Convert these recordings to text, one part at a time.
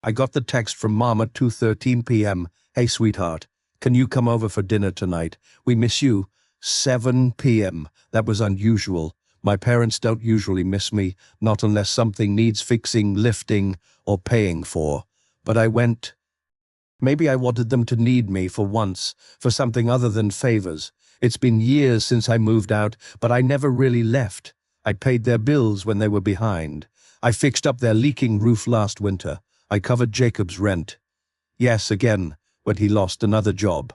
I got the text from Mom at 2:13 p.m. Hey, sweetheart, can you come over for dinner tonight? We miss you. 7 p.m. That was unusual. My parents don't usually miss me, not unless something needs fixing, lifting, or paying for. But I went. Maybe I wanted them to need me for once, for something other than favors. It's been years since I moved out, but I never really left. I paid their bills when they were behind. I fixed up their leaking roof last winter. I covered Jacob's rent. Yes, again, when he lost another job.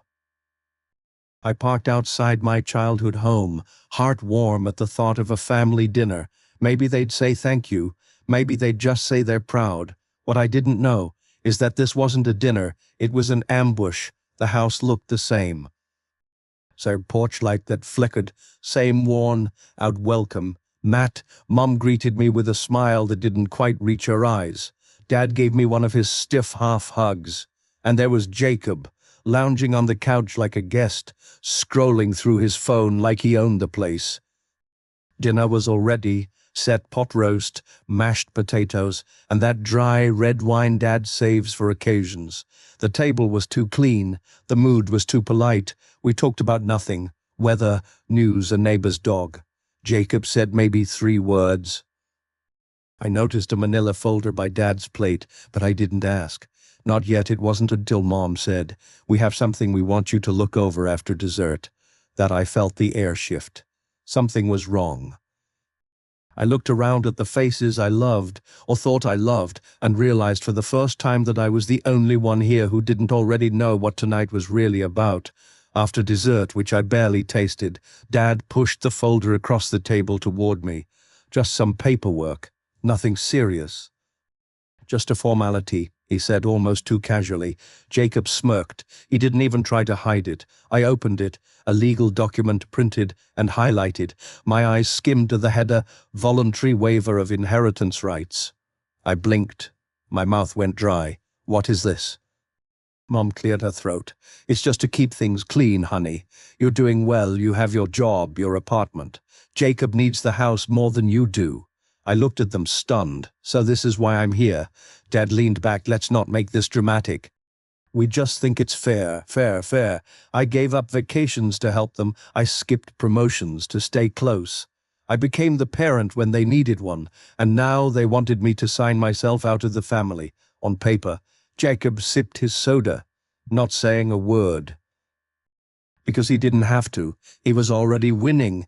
I parked outside my childhood home, heart warm at the thought of a family dinner. Maybe they'd say thank you. Maybe they'd just say they're proud. What I didn't know is that this wasn't a dinner, it was an ambush. The house looked the same. Same porch light that flickered, same worn-out welcome. Mom greeted me with a smile that didn't quite reach her eyes. Dad gave me one of his stiff half hugs. And there was Jacob, lounging on the couch like a guest, scrolling through his phone like he owned the place. Dinner was already set: pot roast, mashed potatoes, and that dry red wine Dad saves for occasions. The table was too clean, the mood was too polite. We talked about nothing: weather, news, a neighbor's dog. Jacob said maybe 3 words. I noticed a manila folder by Dad's plate, but I didn't ask. Not yet. It wasn't until Mom said, "We have something we want you to look over after dessert," that I felt the air shift. Something was wrong. I looked around at the faces I loved, or thought I loved, and realized for the first time that I was the only one here who didn't already know what tonight was really about. After dessert, which I barely tasted, Dad pushed the folder across the table toward me. Just some paperwork, nothing serious. "Just a formality," he said almost too casually. Jacob smirked. He didn't even try to hide it. I opened it, a legal document printed and highlighted. My eyes skimmed to the header, "Voluntary Waiver of Inheritance Rights." I blinked. My mouth went dry. "What is this?" Mom cleared her throat. "It's just to keep things clean, honey. You're doing well. You have your job, your apartment. Jacob needs the house more than you do." I looked at them, stunned. "So this is why I'm here." Dad leaned back. "Let's not make this dramatic. We just think it's fair. I gave up vacations to help them. I skipped promotions to stay close. I became the parent when they needed one, and now they wanted me to sign myself out of the family. On paper." Jacob sipped his soda, not saying a word. Because he didn't have to. He was already winning.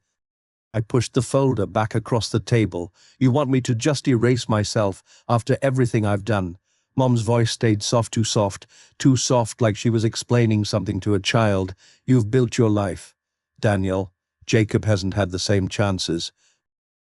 I pushed the folder back across the table. "You want me to just erase myself after everything I've done?" Mom's voice stayed too soft like she was explaining something to a child. "You've built your life, Daniel. Jacob hasn't had the same chances."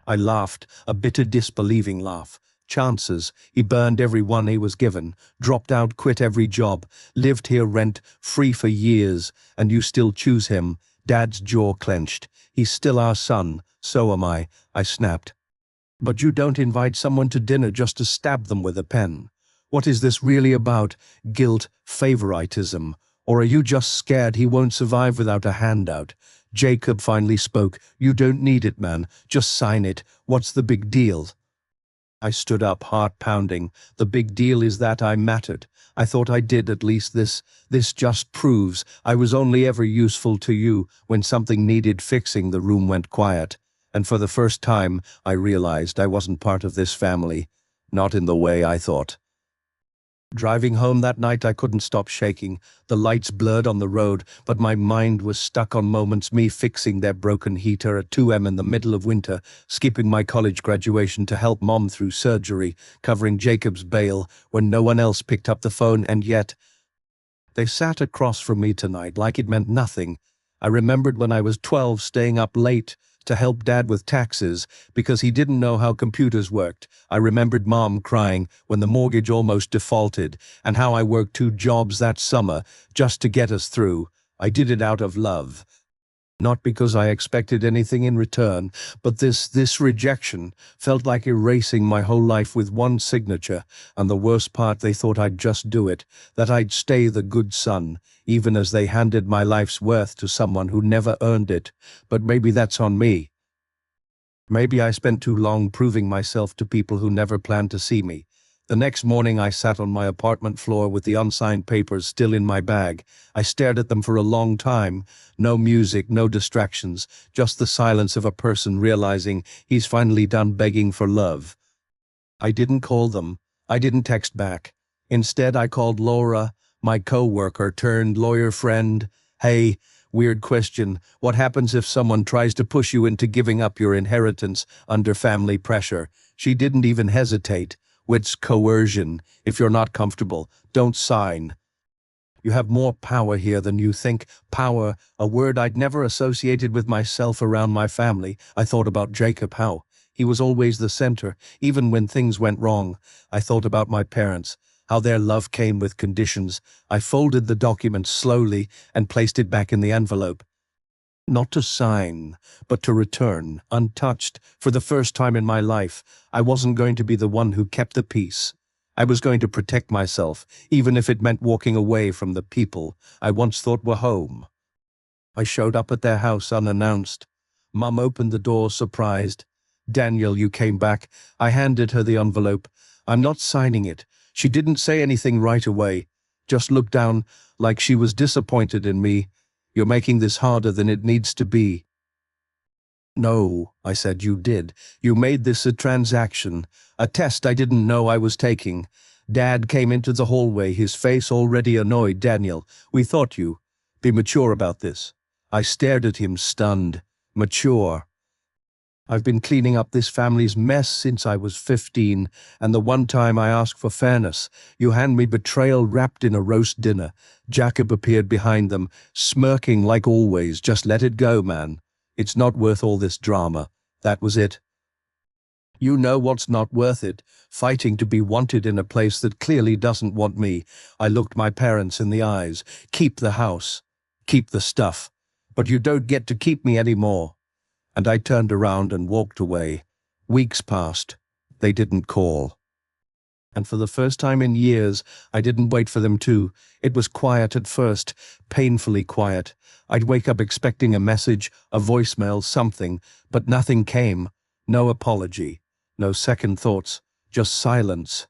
I laughed, a bitter disbelieving laugh. Chances. He burned every one he was given, dropped out, quit every job, lived here rent-free for years, and you still choose him. Dad's jaw clenched. "He's still our son. So am I snapped. "But you don't invite someone to dinner just to stab them with a pen. What is this really about? Guilt, favoritism? Or are you just scared he won't survive without a handout?" Jacob finally spoke. "You don't need it, man. Just sign it. What's the big deal?" I stood up, heart pounding. "The big deal is that I mattered. I thought I did, at least. This just proves I was only ever useful to you. When something needed fixing, the room went quiet. And for the first time, I realized I wasn't part of this family. Not in the way I thought." Driving home that night, I couldn't stop shaking. The lights blurred on the road, but my mind was stuck on moments: me fixing their broken heater at 2 a.m. in the middle of winter, skipping my college graduation to help Mom through surgery, covering Jacob's bail when no one else picked up the phone, and yet they sat across from me tonight like it meant nothing. I remembered when I was 12 staying up late to help Dad with taxes because he didn't know how computers worked. I remembered Mom crying when the mortgage almost defaulted, and how I worked 2 jobs that summer just to get us through. I did it out of love. Not because I expected anything in return, but this rejection felt like erasing my whole life with one signature. And the worst part, they thought I'd just do it, that I'd stay the good son, even as they handed my life's worth to someone who never earned it. But maybe that's on me. Maybe I spent too long proving myself to people who never planned to see me. The next morning I sat on my apartment floor with the unsigned papers still in my bag. I stared at them for a long time. No music, no distractions, just the silence of a person realizing he's finally done begging for love. I didn't call them. I didn't text back. Instead, I called Laura, my co-worker turned lawyer friend. Hey, weird question. What happens if someone tries to push you into giving up your inheritance under family pressure? She didn't even hesitate. It's coercion. If you're not comfortable, don't sign. You have more power here than you think. Power, a word I'd never associated with myself around my family. I thought about Jacob, how he was always the center, even when things went wrong. I thought about my parents, how their love came with conditions. I folded the document slowly and placed it back in the envelope. Not to sign, but to return, untouched. For the first time in my life, I wasn't going to be the one who kept the peace. I was going to protect myself, even if it meant walking away from the people I once thought were home. I showed up at their house unannounced. Mum opened the door, surprised. Daniel, you came back. I handed her the envelope. I'm not signing it. She didn't say anything right away, just looked down like she was disappointed in me. You're making this harder than it needs to be. No, I said, you did. You made this a transaction, a test I didn't know I was taking. Dad came into the hallway, his face already annoyed. Daniel, we thought you. Be mature about this. I stared at him, stunned. Mature. I've been cleaning up this family's mess since I was 15, and the one time I asked for fairness, you hand me betrayal wrapped in a roast dinner. Jacob appeared behind them, smirking like always. Just let it go, man. It's not worth all this drama. That was it. You know what's not worth it? Fighting to be wanted in a place that clearly doesn't want me. I looked my parents in the eyes. Keep the house. Keep the stuff. But you don't get to keep me anymore. And I turned around and walked away. Weeks passed. They didn't call. And for the first time in years, I didn't wait for them to. It was quiet at first, painfully quiet. I'd wake up expecting a message, a voicemail, something, but nothing came. No apology, no second thoughts, just silence.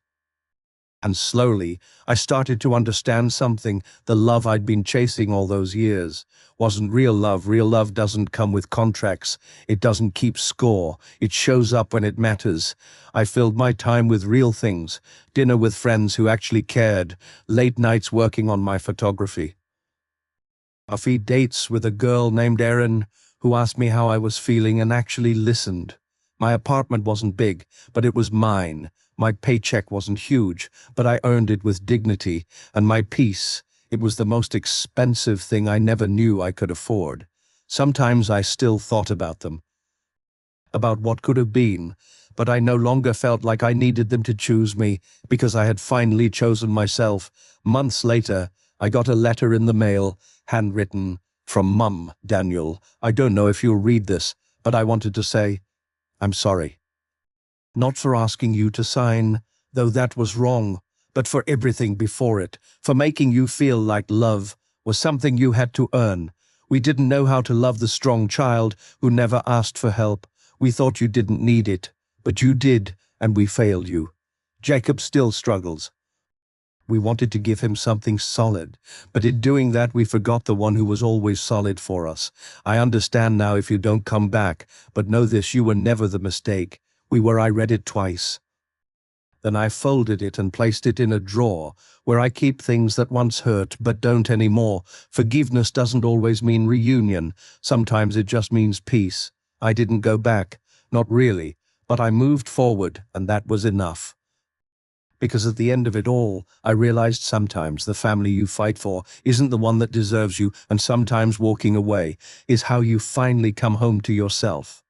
And slowly, I started to understand something. The love I'd been chasing all those years wasn't real love. Real love doesn't come with contracts. It doesn't keep score. It shows up when it matters. I filled my time with real things. Dinner with friends who actually cared. Late nights working on my photography. Coffee dates with a girl named Erin who asked me how I was feeling and actually listened. My apartment wasn't big, but it was mine. My paycheck wasn't huge, but I earned it with dignity, and my peace, it was the most expensive thing I never knew I could afford. Sometimes I still thought about them, about what could have been, but I no longer felt like I needed them to choose me because I had finally chosen myself. Months later, I got a letter in the mail, handwritten, from Mum. Daniel, I don't know if you'll read this, but I wanted to say, I'm sorry. Not for asking you to sign, though that was wrong, but for everything before it, for making you feel like love was something you had to earn. We didn't know how to love the strong child who never asked for help. We thought you didn't need it, but you did, and we failed you. Jacob still struggles. We wanted to give him something solid, but in doing that we forgot the one who was always solid for us. I understand now if you don't come back, but know this, you were never the mistake. I read it twice. Then I folded it and placed it in a drawer where I keep things that once hurt but don't anymore. Forgiveness doesn't always mean reunion. Sometimes it just means peace. I didn't go back, not really, but I moved forward, and that was enough. Because at the end of it all, I realized sometimes the family you fight for isn't the one that deserves you, and sometimes walking away is how you finally come home to yourself.